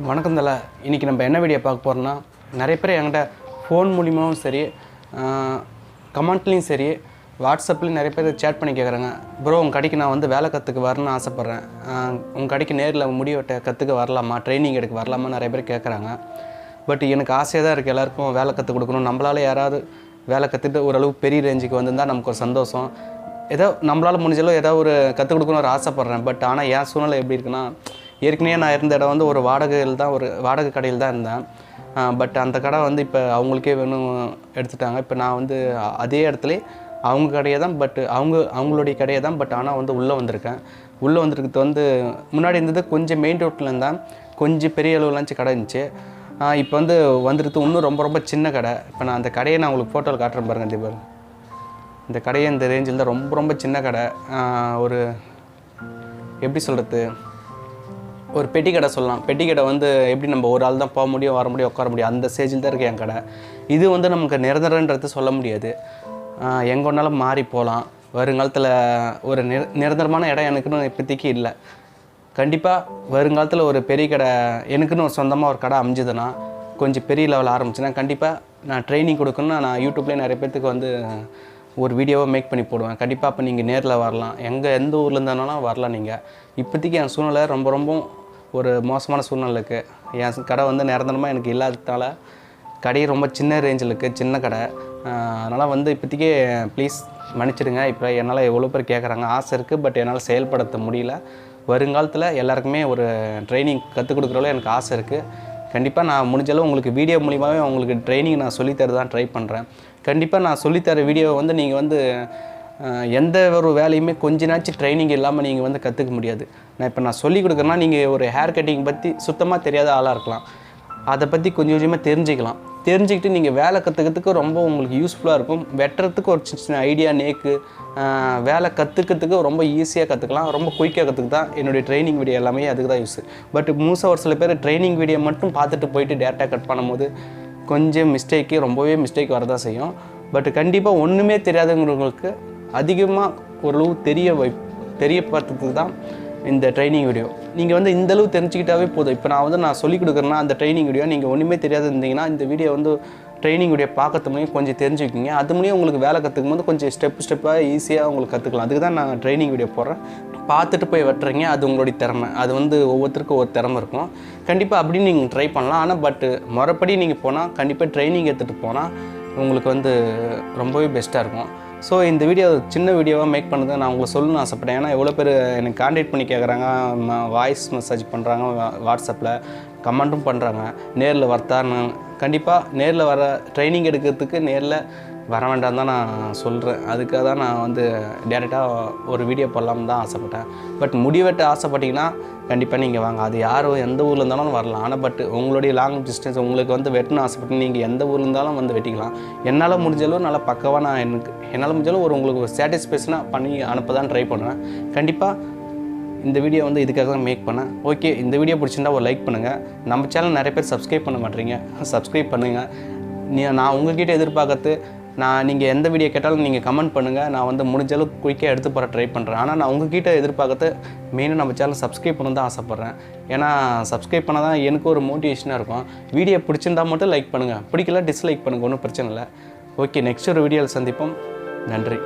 வணக்கம் தல. இன்றைக்கி நம்ம என்ன வீடியோ பார்க்க போகிறோன்னா, நிறைய பேர் என்கிட்ட ஃபோன் மூலியமாகவும் சரி, கமெண்ட்லேயும் சரி, வாட்ஸ்அப்லேயும் நிறைய பேர் சேட் பண்ணி கேட்குறாங்க. ப்ரோ, உங்கள் கடைக்கு நான் வந்து வேலை கற்றுக்க வரணும்னு ஆசைப்பட்றேன். உங்கள் கடைக்கு நேரில் முடி வெட்ட கற்றுக்க வரலாமா, ட்ரைனிங் எடுக்க வரலாமா நிறைய பேர் கேட்குறாங்க. பட் எனக்கு ஆசையாக தான் இருக்குது எல்லாேருக்கும் வேலை கற்றுக் கொடுக்கணும். நம்மளால் யாராவது வேலை கற்றுட்டு ஓரளவு பெரிய ரேஞ்சுக்கு வந்திருந்தால் நமக்கு ஒரு சந்தோஷம். ஏதோ நம்மளால் முடிஞ்சாலும் ஏதோ ஒரு கற்றுக் கொடுக்கணும்னு ஒரு ஆசைப்பட்றேன். பட் ஆனால் என் சூழ்நிலை எப்படி இருக்குன்னா, ஏற்கனவே நான் இருந்த இடம் வந்து ஒரு வாடகை கடையில் தான் இருந்தேன். பட் அந்த கடை வந்து இப்போ அவங்களுக்கே வேணும் எடுத்துட்டாங்க. இப்போ நான் வந்து அதே இடத்துல அவங்க கடையை தான், பட் அவங்களுடைய கடையை தான், பட் ஆனால் வந்து உள்ளே வந்திருக்கேன். உள்ளே வந்திருக்கிறது வந்து முன்னாடி இருந்தது கொஞ்சம் மெயின் ரோட்டில் இருந்தால் கொஞ்சம் பெரிய அளவுலாச்சு கடை இருந்துச்சு. இப்போ வந்து வந்துடுறது இன்னும் ரொம்ப ரொம்ப சின்ன கடை. இப்போ நான் அந்த கடையை நான் உங்களுக்கு ஃபோட்டோவில் காட்டுறேன் பாருங்கள். தீபாவளி இந்த கடையை இந்த ரேஞ்சில் தான் ரொம்ப ரொம்ப சின்ன கடை. ஒரு எப்படி சொல்கிறது, ஒரு பெட்டி கடை சொல்லலாம். பெட்டி கடை வந்து எப்படி நம்ம ஒரு ஆள் தான் போக முடியும், வர முடியும், உட்கார முடியும், அந்த ஸ்டேஜில் தான் இருக்குது என் கடை. இது வந்து நமக்கு நிரந்தரன்றது சொல்ல முடியாது. எங்கே ஒன்றாலும் மாறி போகலாம். வருங்காலத்தில் ஒரு நிரந்தரமான இடம் எனக்குன்னு இப்போதைக்கு இல்லை. கண்டிப்பாக வருங்காலத்தில் ஒரு பெரிய கடை எனக்குன்னு ஒரு சொந்தமாக ஒரு கடை அமைஞ்சதுன்னா, கொஞ்சம் பெரிய லெவலில் ஆரம்பிச்சுன்னா கண்டிப்பாக நான் ட்ரைனிங் கொடுக்கணும்னா நான் யூடியூப்லேயே நிறைய பேர்த்துக்கு வந்து ஒரு வீடியோவை மேக் பண்ணி போடுவேன். கண்டிப்பாக அப்போ நீங்கள் நேரில் வரலாம். எந்த ஊரில் இருந்தாலும் வரலாம். நீங்கள் இப்போதைக்கு என் சூழ்நிலை ரொம்ப ரொம்ப ஒரு மோசமான சூழ்நிலை இருக்குது. என் கடை வந்து நிரந்தரமாக எனக்கு இல்லாததால் கடை ரொம்ப சின்ன ரேஞ்சில் இருக்குது, சின்ன கடை. அதனால் வந்து இப்போதைக்கு ப்ளீஸ் மன்னிச்சிடுங்க. இப்போ என்னால் எவ்வளோ பேர் கேட்குறாங்க, ஆசை இருக்குது, பட் என்னால் செயல்படுத்த முடியல. வருங்காலத்தில் எல்லாருக்குமே ஒரு ட்ரைனிங் கற்றுக் கொடுக்குறவளோ எனக்கு ஆசை இருக்குது. கண்டிப்பாக நான் முடிஞ்சளவு உங்களுக்கு வீடியோ மூலிமாவே உங்களுக்கு ட்ரைனிங் நான் சொல்லித்தர தான் ட்ரை பண்ணுறேன். கண்டிப்பாக நான் சொல்லித்தர வீடியோவை வந்து நீங்கள் வந்து எந்த ஒரு வேலையுமே கொஞ்ச நாச்சும் ட்ரைனிங் இல்லாமல் நீங்கள் வந்து கற்றுக்க முடியாது. நான் சொல்லிக் கொடுக்குறேன்னா நீங்கள் ஒரு ஹேர் கட்டிங் பற்றி சுத்தமாக தெரியாத ஆளாக இருக்கலாம். அதை பற்றி கொஞ்சம் கொஞ்சமாக தெரிஞ்சுக்கிட்டு நீங்கள் வேலை கற்றுக்கிறதுக்கு ரொம்ப உங்களுக்கு யூஸ்ஃபுல்லாக இருக்கும். வெட்டுறதுக்கு ஒரு சின்ன ஐடியா நேக்கு வேலை கற்றுக்கிறதுக்கு ரொம்ப ஈஸியாக கற்றுக்கலாம். ரொம்ப குயிக்காக கற்றுக்கு தான் என்னுடைய ட்ரைனிங் வீடியோ எல்லாமே அதுக்கு தான் யூஸ். பட் ஒரு சில பேர் ட்ரைனிங் வீடியோ மட்டும் பார்த்துட்டு போயிட்டு டேரெக்டாக கட் பண்ணும்போது கொஞ்சம் ரொம்பவே மிஸ்டேக் வரதான் செய்யும். பட் கண்டிப்பாக ஒன்றுமே தெரியாதவங்களுக்கு அதிகமாக ஓரளவு தெரியப்படுறதுக்கு தான் இந்த ட்ரைனிங் வீடியோ. நீங்கள் வந்து இந்தளவு தெரிஞ்சுக்கிட்டாவே போதும். இப்போ நான் சொல்லிக் கொடுக்குறேன்னா அந்த ட்ரைனிங் வீடியோ நீங்கள் ஒன்றுமே தெரியாது இருந்தீங்கன்னா இந்த வீடியோ வந்து ட்ரைனிங் வீடியோ பார்க்கறது மூலியம் கொஞ்சம் தெரிஞ்சுக்கிங்க. அது மூலியம் உங்களுக்கு வேலை கற்றுக்கும் போது கொஞ்சம் ஸ்டெப்பாக ஈஸியாக உங்களுக்கு கற்றுக்கலாம். அதுக்கு தான் நான் ட்ரைனிங் வீடியோ போடுறேன். பார்த்துட்டு போய் வெட்டுறீங்க, அது உங்களுடைய திறமை. அது வந்து ஒவ்வொருத்தருக்கும் ஒரு திறமை இருக்கும். கண்டிப்பாக அப்படின்னு நீங்கள் ட்ரை பண்ணலாம். ஆனால் பட் முறைப்படி நீங்கள் போனால் கண்டிப்பாக ட்ரைனிங் எடுத்துகிட்டு போனால் உங்களுக்கு வந்து ரொம்பவே பெஸ்ட்டாக இருக்கும். ஸோ இந்த வீடியோ சின்ன வீடியோவாக மேக் பண்ணதை நான் உங்களுக்கு சொல்லணும்னு ஆசைப்பட்டேன். ஏன்னா எவ்வளோ பேர் எனக்கு கான்டாக்ட் பண்ணி கேட்குறாங்க, வாய்ஸ் மெசேஜ் பண்ணுறாங்க, வாட்ஸ்அப்பில் கமெண்ட்டும் பண்ணுறாங்க. நேரில் வரத்தான்னு கண்டிப்பாக நேரில் வர ட்ரைனிங் எடுக்கிறதுக்கு நேரில் வர வேண்டாம் தான் நான் சொல்கிறேன். அதுக்காக தான் நான் வந்து டேரெக்டாக ஒரு வீடியோ போடலாம்னு தான் ஆசைப்பட்டேன். பட் முடிவெட்ட ஆசைப்பட்டிங்கன்னா கண்டிப்பாக நீங்கள் வாங்க. அது யாரும் எந்த ஊரில் இருந்தாலும் வரலாம். ஆனால் பட் உங்களுடைய லாங் டிஸ்டன்ஸ் உங்களுக்கு வந்து வெட்டணும் ஆசைப்பட்டு நீங்கள் எந்த ஊரில் இருந்தாலும் வந்து வெட்டிக்கலாம். என்னால் முடிஞ்சாலும் நல்லா பக்கவாக என்னால் முடிஞ்சாலும் உங்களுக்கு ஒரு சாட்டிஸ்ஃபேக்ஷனாக பண்ணி அனுப்ப தான் ட்ரை பண்ணுவேன். கண்டிப்பாக இந்த வீடியோ வந்து இதுக்காக தான் மேக் பண்ணேன். ஓகே, இந்த வீடியோ பிடிச்சிருந்தா ஒரு லைக் பண்ணுங்கள். நம்ம சேனல் நிறைய பேர் சப்ஸ்கிரைப் பண்ண மாட்டேறீங்க, சப்ஸ்கிரைப் பண்ணுங்கள். நான் உங்கள்கிட்ட எதிர்பார்க்கறது நீங்கள் எந்த வீடியோ கேட்டாலும் நீங்கள் கமெண்ட் பண்ணுங்கள். நான் வந்து முடிஞ்சளவுக்கு குயிக்காக எடுத்து போகிற ட்ரை பண்ணுறேன். ஆனால் நான் உங்கள்கிட்ட எதிர்பார்க்கறது மெயினாக நம்ம சேனல் சப்ஸ்கிரைப் பண்ண தான் ஆசைப்பட்றேன். ஏன்னா சப்ஸ்கிரைப் பண்ணால் தான் எனக்கு ஒரு மோட்டிவேஷனாக இருக்கும். வீடியோ பிடிச்சிருந்தால் மட்டும் லைக் பண்ணுங்கள், பிடிக்கல டிஸ்லைக் பண்ணுங்கள், ஒன்றும் பிரச்சனை இல்லை. ஓகே, நெக்ஸ்ட் ஒரு வீடியோவில் சந்திப்போம். நன்றி.